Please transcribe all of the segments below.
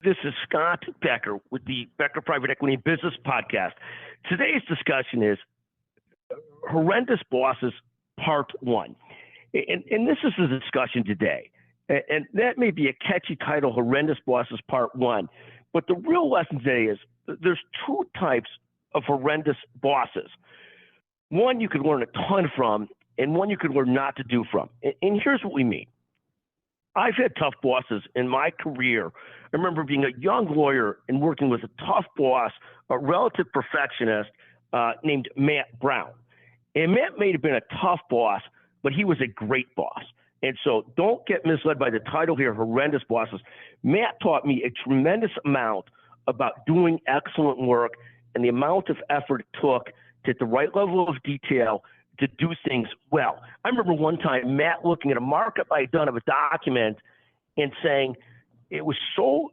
This is Scott Becker with the Becker Private Equity Business Podcast. Today's discussion is Horrendous Bosses Part 1. And this is the discussion today. And that may be a catchy title, Horrendous Bosses Part 1. But the real lesson today is there's two types of horrendous bosses. One you could learn a ton from, and one you could learn not to do from. And here's what we mean. I've had tough bosses in my career. I remember being a young lawyer and working with a tough boss, a relative perfectionist named Matt Brown. And Matt may have been a tough boss, but he was a great boss. And so don't get misled by the title here, Horrendous Bosses. Matt taught me a tremendous amount about doing excellent work and the amount of effort it took to get the right level of detail to do things well. I remember one time Matt looking at a markup I had done of a document and saying it was so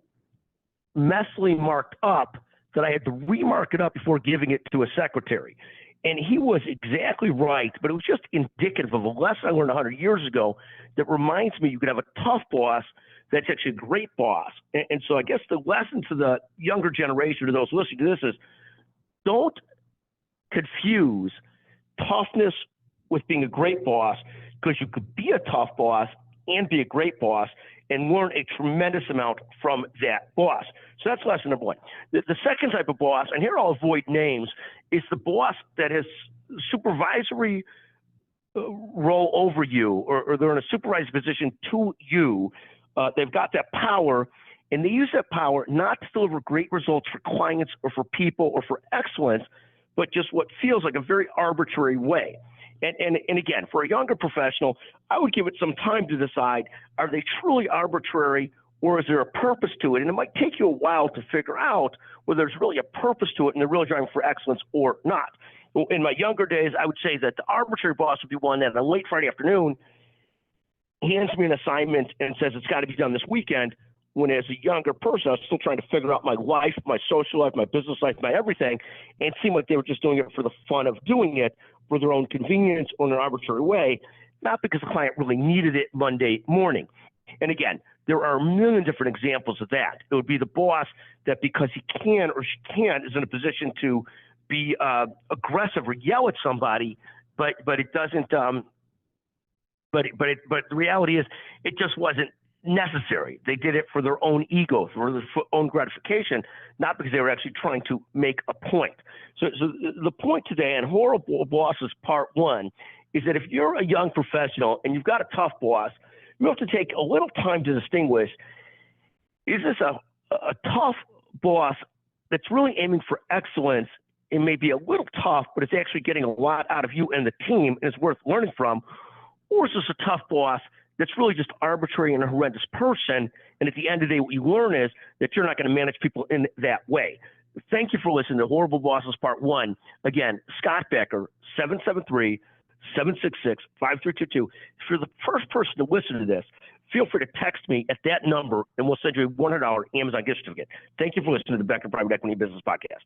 messily marked up that I had to remark it up before giving it to a secretary. And he was exactly right, but it was just indicative of a lesson I learned 100 years ago that reminds me you could have a tough boss that's actually a great boss. And so I guess the lesson to the younger generation, to those listening to this, is don't confuse toughness with being a great boss, because you could be a tough boss and be a great boss and learn a tremendous amount from that boss. So that's lesson number one. The second type of boss, and here I'll avoid names, is the boss that has supervisory role over you, or they're in a supervisory position to you. They've got that power, and they use that power not to deliver great results for clients or for people or for excellence, but just what feels like a very arbitrary way. And again, for a younger professional, I would give it some time to decide, are they truly arbitrary, or is there a purpose to it? And it might take you a while to figure out whether there's really a purpose to it and they're really driving for excellence or not. In my younger days, I would say that the arbitrary boss would be one that on a late Friday afternoon hands me an assignment and says it's got to be done this weekend, when as a younger person, I was still trying to figure out my life, my social life, my business life, my everything, and it seemed like they were just doing it for the fun of doing it, for their own convenience or in an arbitrary way, not because the client really needed it Monday morning. And again, there are a million different examples of that. It would be the boss that because he can or she can is in a position to be aggressive or yell at somebody, but it doesn't. But the reality is, it just wasn't necessary. They did it for their own ego, for their own gratification, not because they were actually trying to make a point. So the point today on Horrible Bosses Part 1 is that if you're a young professional and you've got a tough boss, you have to take a little time to distinguish, is this a tough boss that's really aiming for excellence and may be a little tough, but it's actually getting a lot out of you and the team and it's worth learning from? Or is this a tough boss that's really just arbitrary and a horrendous person, and at the end of the day, what you learn is that you're not going to manage people in that way? Thank you for listening to Horrible Bosses Part 1. Again, Scott Becker, 773-766-5322. If you're the first person to listen to this, feel free to text me at that number, and we'll send you a $100 Amazon gift certificate. Thank you for listening to the Becker Private Equity Business Podcast.